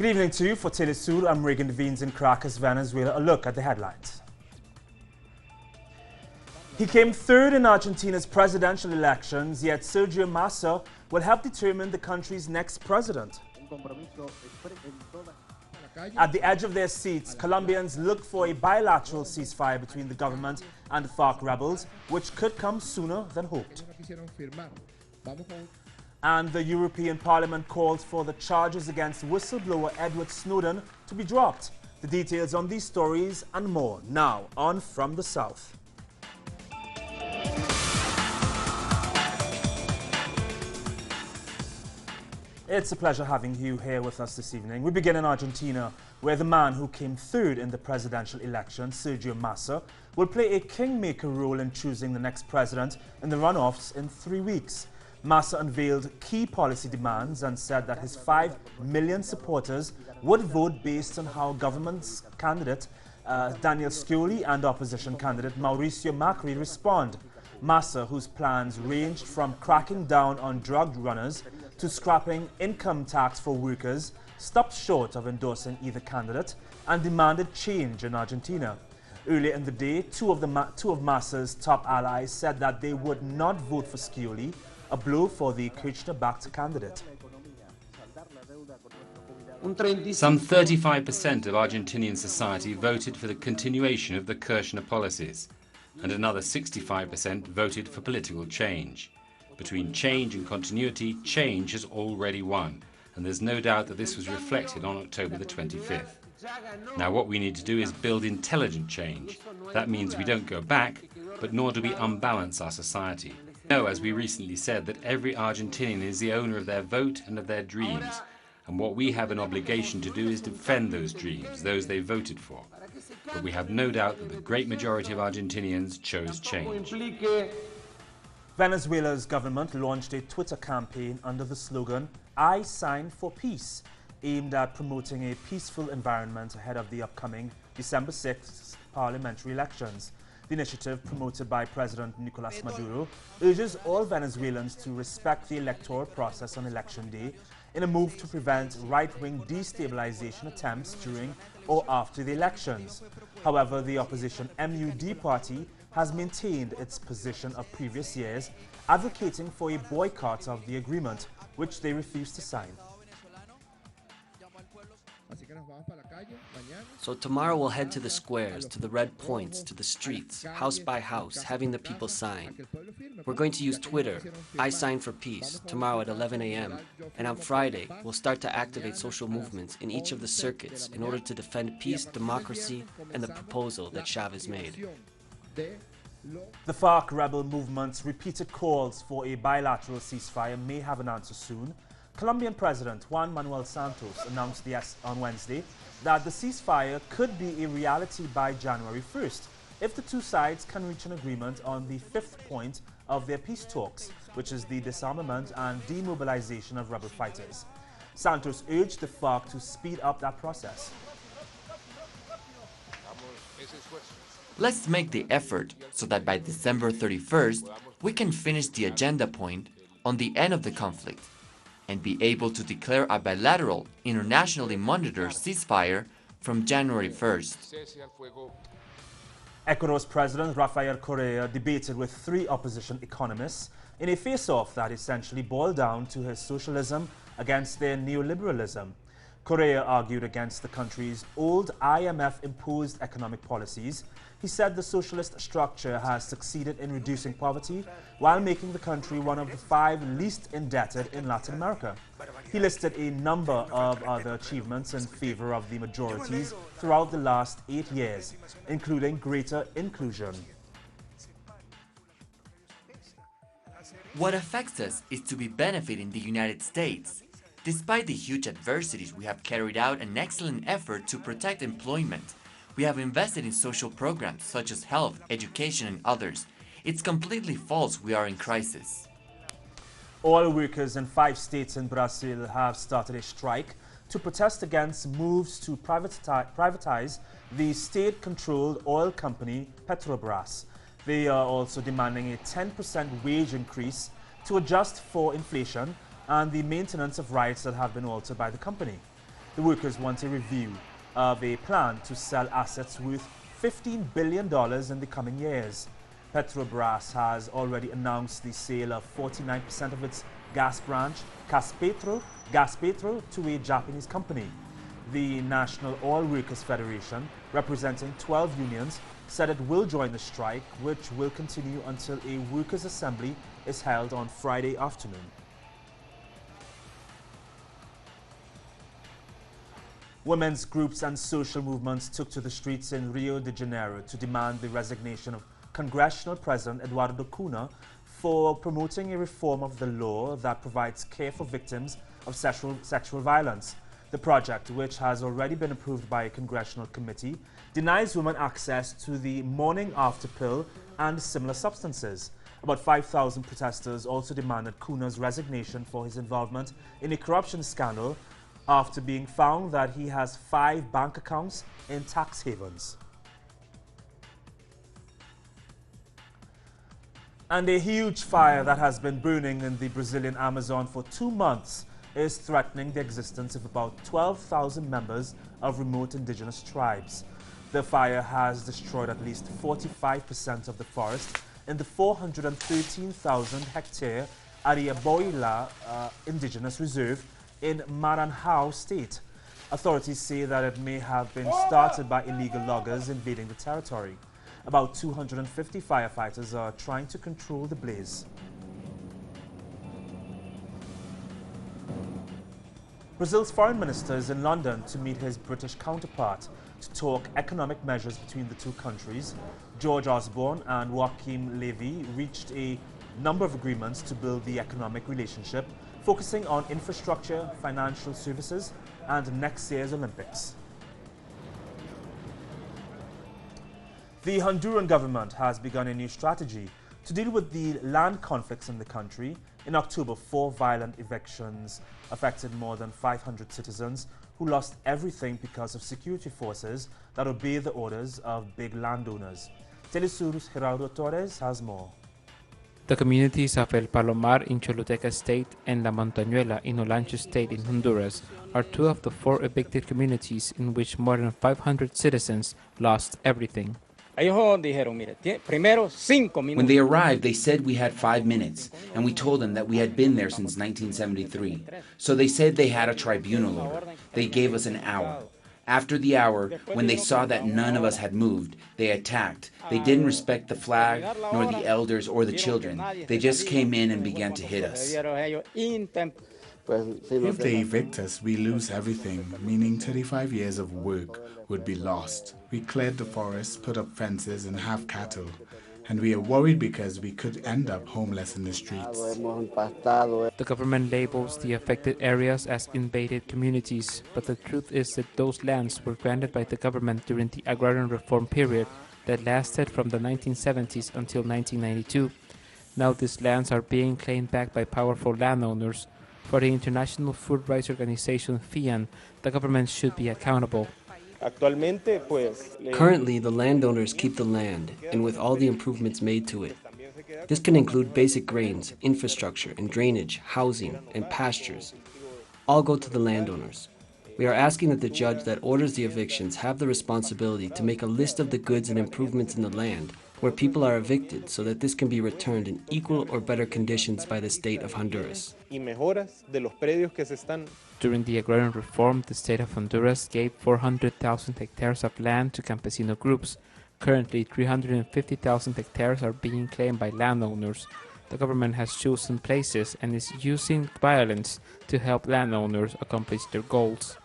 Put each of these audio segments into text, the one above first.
Good evening to you. For Telesur, I'm Reagan Devines in Caracas, Venezuela. A look at the headlines. He came third in Argentina's presidential elections, yet Sergio Massa will help determine the country's next president. At the edge of their seats, Colombians look for a bilateral ceasefire between the government and the FARC rebels, which could come sooner than hoped. And the European Parliament calls for the charges against whistleblower Edward Snowden to be dropped. The details on these stories and more now on From the South. It's a pleasure having you here with us this evening. We begin in Argentina, where the man who came third in the presidential election, Sergio Massa, will play a kingmaker role in choosing the next president in the runoffs in 3 weeks. Massa unveiled key policy demands and said that his 5 million supporters would vote based on how government's candidate Daniel Scioli and opposition candidate Mauricio Macri respond. Massa, whose plans ranged from cracking down on drug runners to scrapping income tax for workers, stopped short of endorsing either candidate and demanded change in Argentina. Earlier in the day, two of Massa's top allies said that they would not vote for Scioli, a blow for the Kirchner-backed candidate. Some 35% of Argentinian society voted for the continuation of the Kirchner policies, and another 65% voted for political change. Between change and continuity, change has already won, and there's no doubt that this was reflected on October the 25th. Now what we need to do is build intelligent change. That means we don't go back, but nor do we unbalance our society. We know, as we recently said, that every Argentinian is the owner of their vote and of their dreams, and what we have an obligation to do is defend those dreams, those they voted for. But we have no doubt that the great majority of Argentinians chose change. Venezuela's government launched a Twitter campaign under the slogan, "I Sign for Peace," aimed at promoting a peaceful environment ahead of the upcoming December 6th parliamentary elections. The initiative, promoted by President Nicolas Maduro, urges all Venezuelans to respect the electoral process on election day in a move to prevent right-wing destabilization attempts during or after the elections. However, the opposition MUD party has maintained its position of previous years, advocating for a boycott of the agreement, which they refused to sign. So tomorrow we'll head to the squares, to the red points, to the streets, house by house, having the people sign. We're going to use Twitter, I Sign for Peace, tomorrow at 11 a.m. And on Friday, we'll start to activate social movements in each of the circuits in order to defend peace, democracy, and the proposal that Chavez made. The FARC rebel movement's repeated calls for a bilateral ceasefire may have an answer soon. Colombian President Juan Manuel Santos announced on Wednesday that the ceasefire could be a reality by January 1st if the two sides can reach an agreement on the 5th point of their peace talks, which is the disarmament and demobilization of rebel fighters. Santos urged the FARC to speed up that process. Let's make the effort so that by December 31st, we can finish the agenda point on the end of the conflict and be able to declare a bilateral, internationally monitored ceasefire from January 1st. Ecuador's President Rafael Correa debated with 3 opposition economists in a face-off that essentially boiled down to his socialism against their neoliberalism. Correa argued against the country's old IMF-imposed economic policies. He said the socialist structure has succeeded in reducing poverty while making the country one of the 5 least indebted in Latin America. He listed a number of other achievements in favor of the majorities throughout the last 8 years, including greater inclusion. What affects us is to be benefiting the United States. Despite the huge adversities, we have carried out an excellent effort to protect employment. We have invested in social programs such as health, education, and others. It's completely false we are in crisis. Oil workers in 5 states in Brazil have started a strike to protest against moves to privatize the state-controlled oil company Petrobras. They are also demanding a 10% wage increase to adjust for inflation and the maintenance of rights that have been altered by the company. The workers want a review of a plan to sell assets worth $15 billion in the coming years. Petrobras has already announced the sale of 49% of its gas branch, Gaspetro, to a Japanese company. The National Oil Workers Federation, representing 12 unions, said it will join the strike, which will continue until a workers' assembly is held on Friday afternoon. Women's groups and social movements took to the streets in Rio de Janeiro to demand the resignation of Congressional President Eduardo Cunha for promoting a reform of the law that provides care for victims of sexual violence. The project, which has already been approved by a congressional committee, denies women access to the morning after pill and similar substances. About 5,000 protesters also demanded Cunha's resignation for his involvement in a corruption scandal after being found that he has 5 bank accounts in tax havens. And a huge fire that has been burning in the Brazilian Amazon for 2 months is threatening the existence of about 12,000 members of remote indigenous tribes. The fire has destroyed at least 45% of the forest in the 413,000 hectare Ariaboila Indigenous Reserve in Maranhão State. Authorities say that it may have been started by illegal loggers invading the territory. About 250 firefighters are trying to control the blaze. Brazil's foreign minister is in London to meet his British counterpart to talk economic measures between the two countries. George Osborne and Joaquim Levy reached a number of agreements to build the economic relationship, focusing on infrastructure, financial services, and next year's Olympics. The Honduran government has begun a new strategy to deal with the land conflicts in the country. In October, 4 violent evictions affected more than 500 citizens who lost everything because of security forces that obey the orders of big landowners. Telesur's Gerardo Torres has more. The communities of El Palomar in Choluteca State and La Montañuela in Olancho State in Honduras are 2 of the 4 evicted communities in which more than 500 citizens lost everything. When they arrived, they said we had 5 minutes, and we told them that we had been there since 1973. So they said they had a tribunal order. They gave us an hour. After the hour, when they saw that none of us had moved, they attacked. They didn't respect the flag, nor the elders or the children. They just came in and began to hit us. If they evict us, we lose everything, meaning 35 years of work would be lost. We cleared the forests, put up fences, and have cattle. And we are worried because we could end up homeless in the streets. The government labels the affected areas as invaded communities, but the truth is that those lands were granted by the government during the agrarian reform period that lasted from the 1970s until 1992. Now these lands are being claimed back by powerful landowners. For the International Food Rights Organization FIAN, the government should be accountable. Currently, the landowners keep the land, and with all the improvements made to it. This can include basic grains, infrastructure, and drainage, housing, and pastures. All go to the landowners. We are asking that the judge that orders the evictions have the responsibility to make a list of the goods and improvements in the land where people are evicted so that this can be returned in equal or better conditions by the state of Honduras. During the agrarian reform, the state of Honduras gave 400,000 hectares of land to campesino groups. Currently, 350,000 hectares are being claimed by landowners. The government has chosen places and is using violence to help landowners accomplish their goals.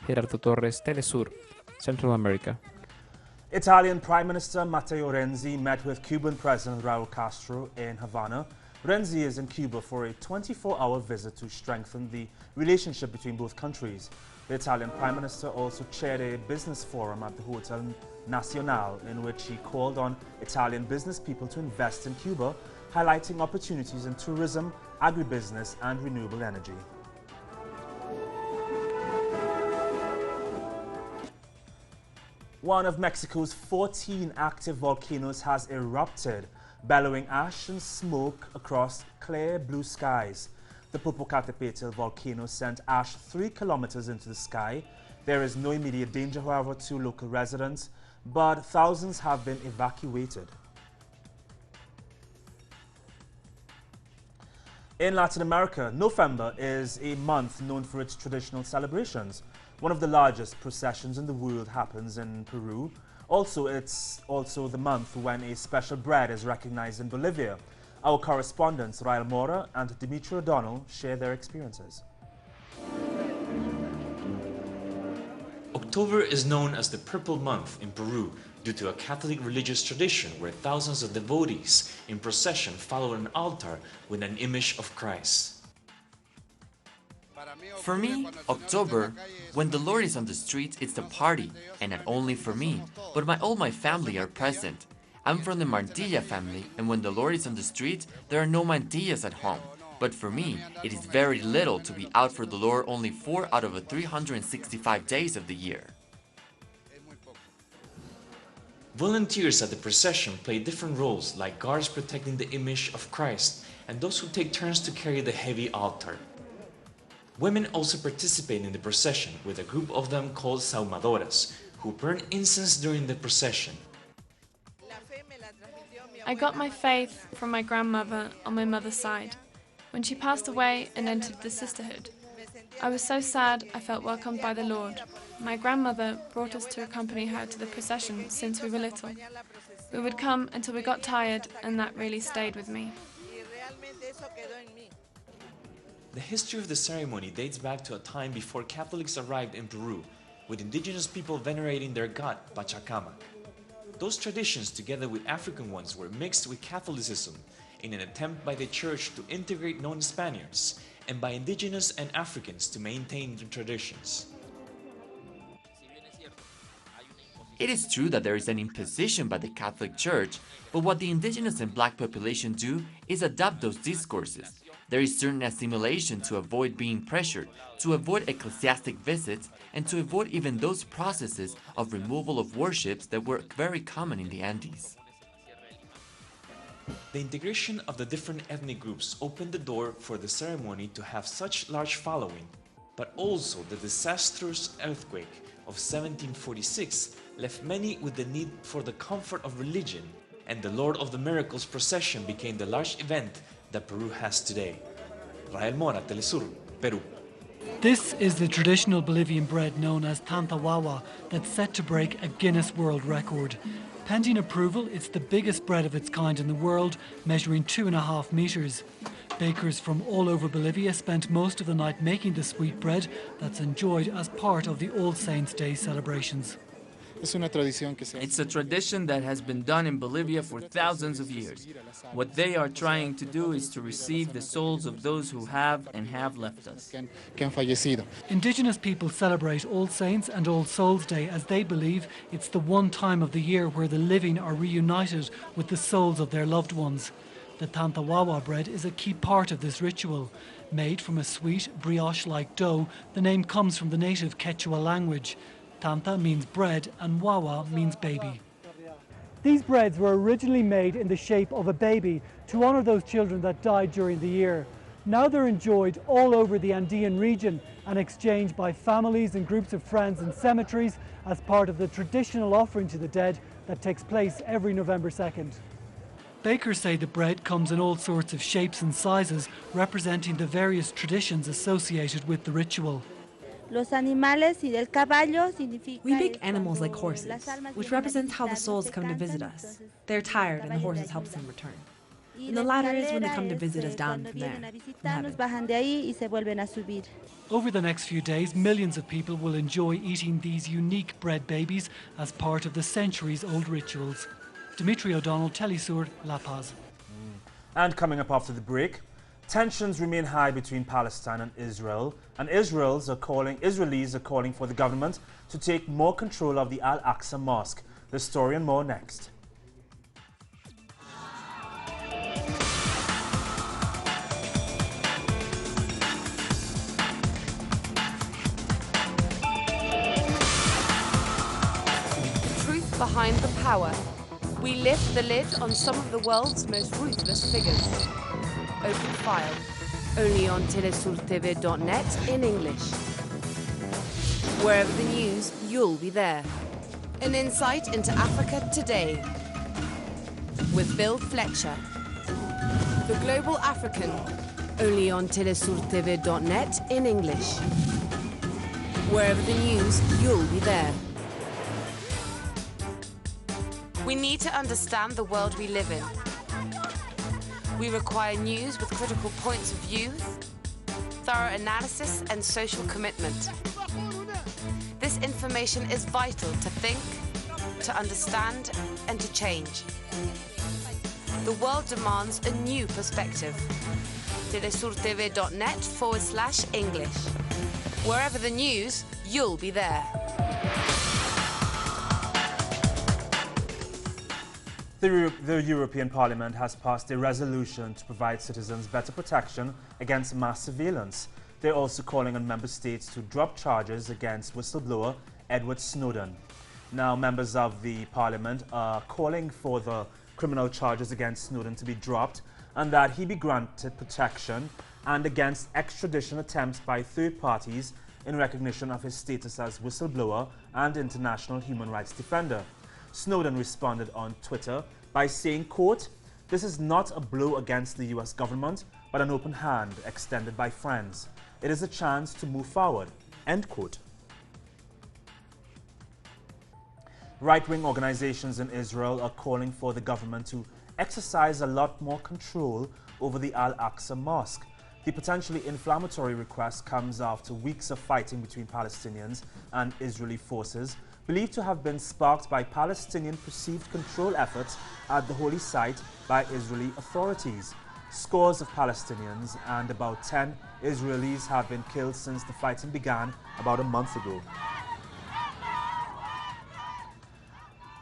Gerardo Torres, Telesur, Central America. Italian Prime Minister Matteo Renzi met with Cuban President Raul Castro in Havana. Renzi is in Cuba for a 24-hour visit to strengthen the relationship between both countries. The Italian Prime Minister also chaired a business forum at the Hotel Nacional in which he called on Italian business people to invest in Cuba, highlighting opportunities in tourism, agribusiness and renewable energy. One of Mexico's 14 active volcanoes has erupted, bellowing ash and smoke across clear blue skies. The Popocatépetl volcano sent ash 3 kilometers into the sky. There is no immediate danger, however, to local residents, but thousands have been evacuated. In Latin America, November is a month known for its traditional celebrations. One of the largest processions in the world happens in Peru. It's also the month when a special bread is recognized in Bolivia. Our correspondents Rael Mora and Dimitri O'Donnell share their experiences. October is known as the Purple Month in Peru due to a Catholic religious tradition where thousands of devotees in procession follow an altar with an image of Christ. For me, October, when the Lord is on the streets, it's a party, and not only for me, but all my family are present. I'm from the Mantilla family, and when the Lord is on the streets, there are no mantillas at home. But for me, it is very little to be out for the Lord only 4 out of the 365 days of the year. Volunteers at the procession play different roles, like guards protecting the image of Christ and those who take turns to carry the heavy altar. Women also participate in the procession, with a group of them called saumadoras, who burn incense during the procession. I got my faith from my grandmother on my mother's side, when she passed away and entered the sisterhood. I was so sad I felt welcomed by the Lord. My grandmother brought us to accompany her to the procession since we were little. We would come until we got tired, and that really stayed with me. The history of the ceremony dates back to a time before Catholics arrived in Peru, with indigenous people venerating their god, Pachacamac. Those traditions, together with African ones, were mixed with Catholicism in an attempt by the Church to integrate non-Spaniards and by indigenous and Africans to maintain the traditions. It is true that there is an imposition by the Catholic Church, but what the indigenous and black population do is adopt those discourses. There is certain assimilation to avoid being pressured, to avoid ecclesiastic visits, and to avoid even those processes of removal of worships that were very common in the Andes. The integration of the different ethnic groups opened the door for the ceremony to have such large following, but also the disastrous earthquake of 1746 left many with the need for the comfort of religion, and the Lord of the Miracles procession became the large event that Peru has today. Rael Mora, Telesur, Peru. This is the traditional Bolivian bread known as tantawawa that's set to break a Guinness World Record. Pending approval, it's the biggest bread of its kind in the world, measuring 2.5 meters. Bakers from all over Bolivia spent most of the night making the sweet bread that's enjoyed as part of the All Saints' Day celebrations. It's a tradition that has been done in Bolivia for thousands of years. What they are trying to do is to receive the souls of those who have and have left us. Indigenous people celebrate All Saints and All Souls' Day as they believe it's the one time of the year where the living are reunited with the souls of their loved ones. The tantawawa bread is a key part of this ritual. Made from a sweet, brioche-like dough, the name comes from the native Quechua language. Tanta means bread and wawa means baby. These breads were originally made in the shape of a baby to honour those children that died during the year. Now they're enjoyed all over the Andean region and exchanged by families and groups of friends in cemeteries as part of the traditional offering to the dead that takes place every November 2nd. Bakers say the bread comes in all sorts of shapes and sizes, representing the various traditions associated with the ritual. We bake animals like horses, which represents how the souls come to visit us. They're tired and the horses help them return. And the ladder is when they come to visit us down from there, from heaven. Over the next few days, millions of people will enjoy eating these unique bread babies as part of the centuries-old rituals. Dimitri O'Donnell, Telesur, La Paz. And coming up after the break, tensions remain high between Palestine and Israel, and Israelis are calling for the government to take more control of the Al-Aqsa Mosque. The story and more next. Truth behind the power. We lift the lid on some of the world's most ruthless figures. Open file. only on telesurtv.net in English. Wherever the news, you'll be there. An insight into Africa today with Bill Fletcher. The Global African, only on telesurtv.net in English. Wherever the news, you'll be there. We need to understand the world we live in. We require news with critical points of view, thorough analysis and social commitment. This information is vital to think, to understand and to change. The world demands a new perspective. telesurtv.net/English. Wherever the news, you'll be there. The European Parliament has passed a resolution to provide citizens better protection against mass surveillance. They're also calling on member states to drop charges against whistleblower Edward Snowden. Now, members of the Parliament are calling for the criminal charges against Snowden to be dropped and that he be granted protection, and against extradition attempts by third parties in recognition of his status as whistleblower and international human rights defender. Snowden responded on Twitter by saying, quote, "This is not a blow against the US government, but an open hand extended by friends. It is a chance to move forward," end quote. Right-wing organizations in Israel are calling for the government to exercise a lot more control over the Al-Aqsa Mosque. The potentially inflammatory request comes after weeks of fighting between Palestinians and Israeli forces, believed to have been sparked by Palestinian perceived control efforts at the holy site by Israeli authorities. Scores of Palestinians and about 10 Israelis have been killed since the fighting began about a month ago.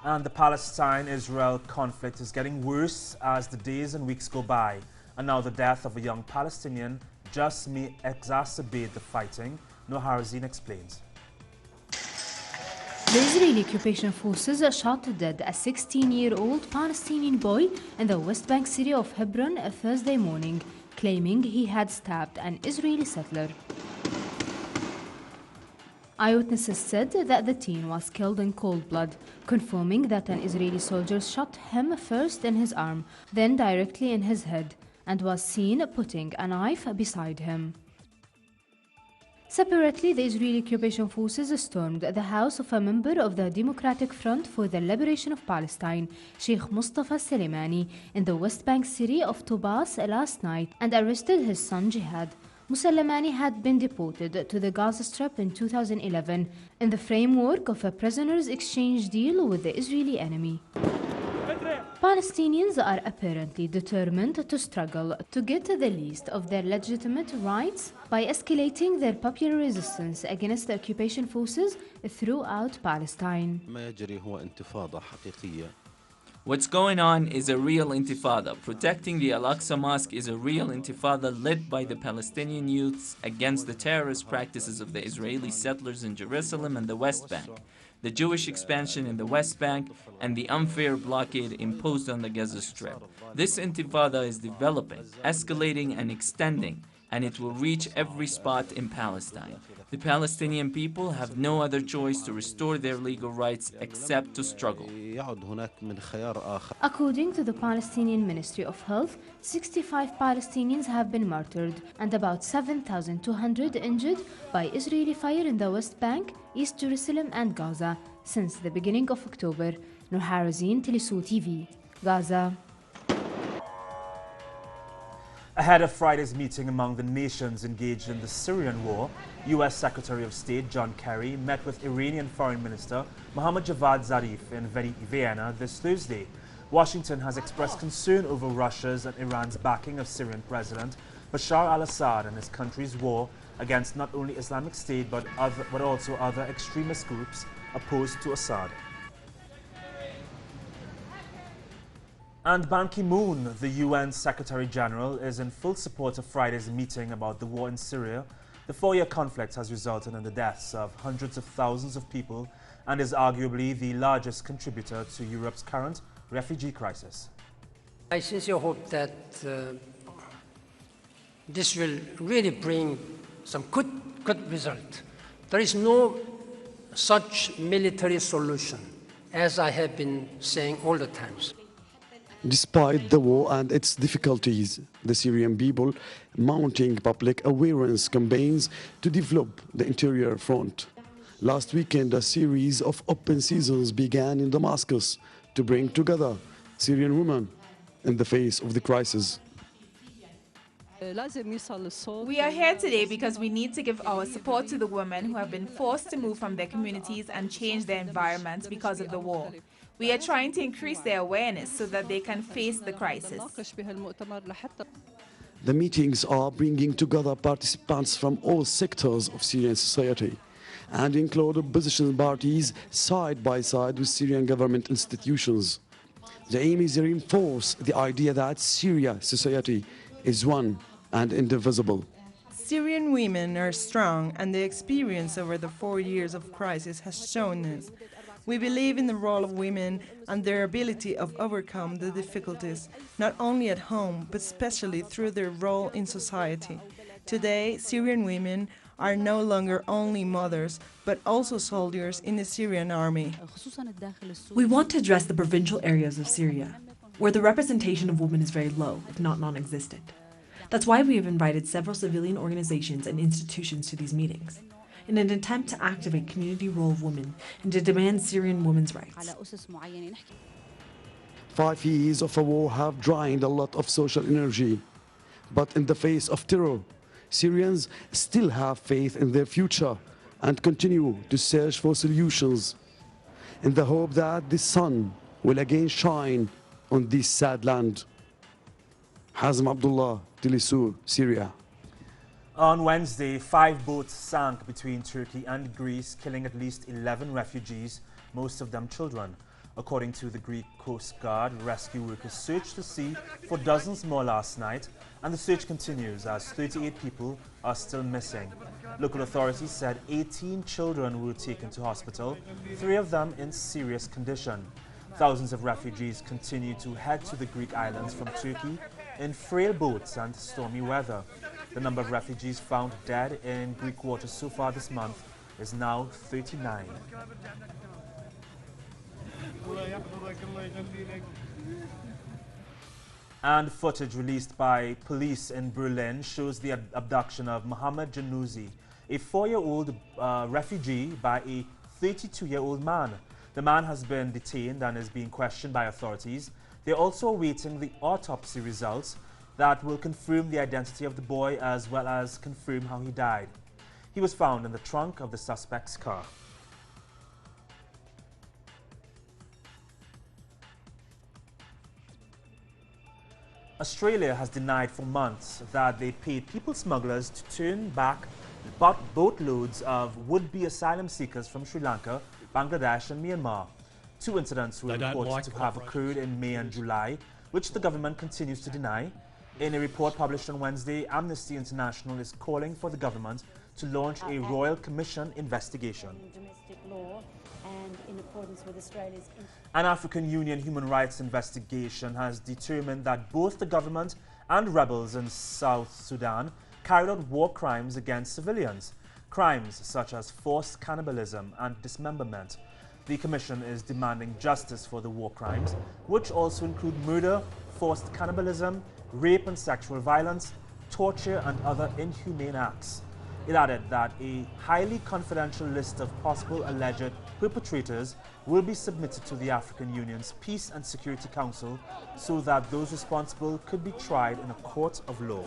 And the Palestine-Israel conflict is getting worse as the days and weeks go by. And now the death of a young Palestinian just may exacerbate the fighting. Noah Harazin explains. The Israeli occupation forces shot dead a 16-year-old Palestinian boy in the West Bank city of Hebron Thursday morning, claiming he had stabbed an Israeli settler. Eyewitnesses said that the teen was killed in cold blood, confirming that an Israeli soldier shot him first in his arm, then directly in his head, and was seen putting a knife beside him. Separately, the Israeli occupation forces stormed the house of a member of the Democratic Front for the Liberation of Palestine, Sheikh Mustafa Soleimani, in the West Bank city of Tubas last night and arrested his son Jihad. Soleimani had been deported to the Gaza Strip in 2011 in the framework of a prisoners exchange deal with the Israeli enemy. Palestinians are apparently determined to struggle to get the least of their legitimate rights by escalating their popular resistance against the occupation forces throughout Palestine. What's going on is a real intifada. Protecting the Al-Aqsa Mosque is a real intifada led by the Palestinian youths against the terrorist practices of the Israeli settlers in Jerusalem and the West Bank, the Jewish expansion in the West Bank, and the unfair blockade imposed on the Gaza Strip. This intifada is developing, escalating, and extending, and it will reach every spot in Palestine. The Palestinian people have no other choice to restore their legal rights except to struggle. According to the Palestinian Ministry of Health, 65 Palestinians have been martyred and about 7,200 injured by Israeli fire in the West Bank, East Jerusalem and Gaza since the beginning of October. Noor Harazin, Telesu TV, Gaza. Ahead of Friday's meeting among the nations engaged in the Syrian war, U.S. Secretary of State John Kerry met with Iranian Foreign Minister Mohammad Javad Zarif in Vienna this Thursday. Washington has expressed concern over Russia's and Iran's backing of Syrian President Bashar al-Assad and his country's war against not only Islamic State but also other extremist groups opposed to Assad. And Ban Ki-moon, the UN Secretary General, is in full support of Friday's meeting about the war in Syria. The four-year conflict has resulted in the deaths of hundreds of thousands of people and is arguably the largest contributor to Europe's current refugee crisis. I sincerely hope that this will really bring some good result. There is no such military solution, as I have been saying all the times. Despite the war and its difficulties, the Syrian people mounting public awareness campaigns to develop the interior front. Last weekend, a series of open seasons began in Damascus to bring together Syrian women in the face of the crisis. We are here today because we need to give our support to the women who have been forced to move from their communities and change their environments because of the war. We are trying to increase their awareness so that they can face the crisis. The meetings are bringing together participants from all sectors of Syrian society and include opposition parties side by side with Syrian government institutions. The aim is to reinforce the idea that Syrian society is one and indivisible. Syrian women are strong, and the experience over the 4 years of crisis has shown this. We believe in the role of women and their ability to overcome the difficulties, not only at home, but especially through their role in society. Today, Syrian women are no longer only mothers, but also soldiers in the Syrian army. We want to address the provincial areas of Syria, where the representation of women is very low, if not non-existent. That's why we have invited several civilian organizations and institutions to these meetings, in an attempt to activate community role of women and to demand Syrian women's rights. 5 years of a war have drained a lot of social energy, but in the face of terror, Syrians still have faith in their future and continue to search for solutions in the hope that the sun will again shine on this sad land. Hazm Abdullah, Tilisur, Syria. On Wednesday, 5 boats sank between Turkey and Greece, killing at least 11 refugees, most of them children. According to the Greek Coast Guard, rescue workers searched the sea for dozens more last night, and the search continues as 38 people are still missing. Local authorities said 18 children were taken to hospital, 3 of them in serious condition. Thousands of refugees continue to head to the Greek islands from Turkey in frail boats and stormy weather. The number of refugees found dead in Greek waters so far this month is now 39. And footage released by police in Berlin shows the abduction of Mohammed Janouzi, a 4-year-old refugee, by a 32-year-old man. The man has been detained and is being questioned by authorities. They're also awaiting the autopsy results that will confirm the identity of the boy as well as confirm how he died. He was found in the trunk of the suspect's car. Australia has denied for months that they paid people smugglers to turn back boatloads of would-be asylum seekers from Sri Lanka, Bangladesh and Myanmar. 2 incidents were reported to have occurred in May and July, which the government continues to deny. In a report published on Wednesday, Amnesty International is calling for the government to launch a Royal Commission investigation. An African Union human rights investigation has determined that both the government and rebels in South Sudan carried out war crimes against civilians, crimes such as forced cannibalism and dismemberment. The Commission is demanding justice for the war crimes, which also include murder, forced cannibalism, rape and sexual violence, torture and other inhumane acts. It added that a highly confidential list of possible alleged perpetrators will be submitted to the African Union's Peace and Security Council so that those responsible could be tried in a court of law.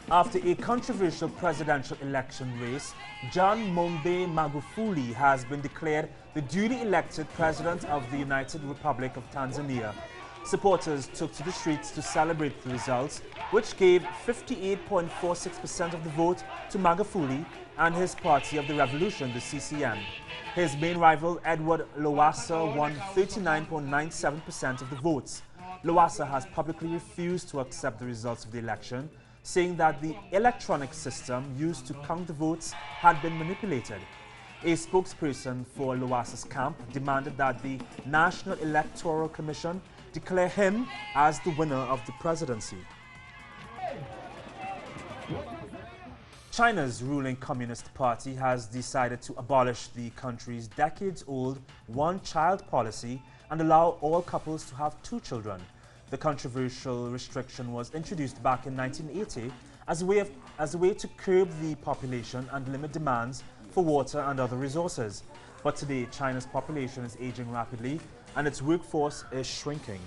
After a controversial presidential election race, John Pombe Magufuli has been declared the duly elected president of the United Republic of Tanzania. Supporters took to the streets to celebrate the results, which gave 58.46% of the vote to Magufuli and his Party of the Revolution, the CCM. His main rival, Edward Lowassa, won 39.97% of the votes. Lowassa has publicly refused to accept the results of the election, saying that the electronic system used to count the votes had been manipulated. A spokesperson for Lowassa's camp demanded that the National Electoral Commission declare him as the winner of the presidency. China's ruling Communist Party has decided to abolish the country's decades-old one-child policy and allow all couples to have 2 children. The controversial restriction was introduced back in 1980 as a way to curb the population and limit demands for water and other resources. But today, China's population is aging rapidly and its workforce is shrinking.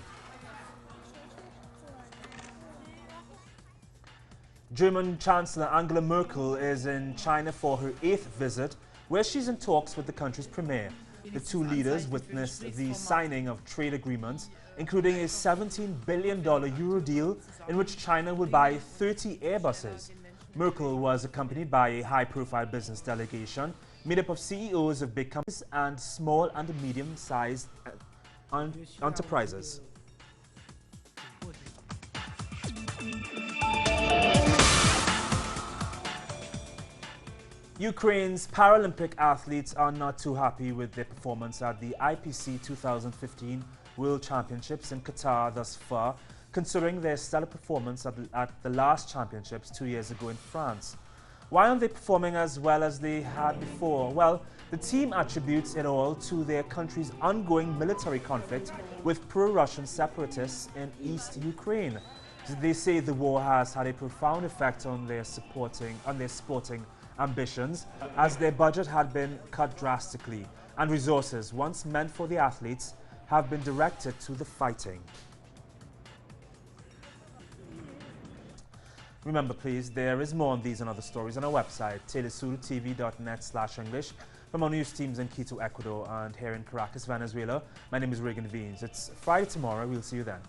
German Chancellor Angela Merkel is in China for her 8th visit, where she's in talks with the country's premier. The 2 leaders witnessed the signing of trade agreements, including a $17 billion Euro deal in which China will buy 30 Airbuses. Merkel was accompanied by a high-profile business delegation made up of CEOs of big companies and small and medium-sized enterprises. Ukraine's Paralympic athletes are not too happy with their performance at the IPC 2015 World Championships in Qatar thus far, considering their stellar performance at the last championships 2 years ago in France. Why aren't they performing as well as they had before? Well, the team attributes it all to their country's ongoing military conflict with pro-Russian separatists in East Ukraine. They say the war has had a profound effect on their sporting ambitions, as their budget had been cut drastically, and resources once meant for the athletes have been directed to the fighting. Remember, please, there is more on these and other stories on our website, telesurtv.net/English. From our news teams in Quito, Ecuador, and here in Caracas, Venezuela, my name is Regan Veens. It's Friday tomorrow. We'll see you then.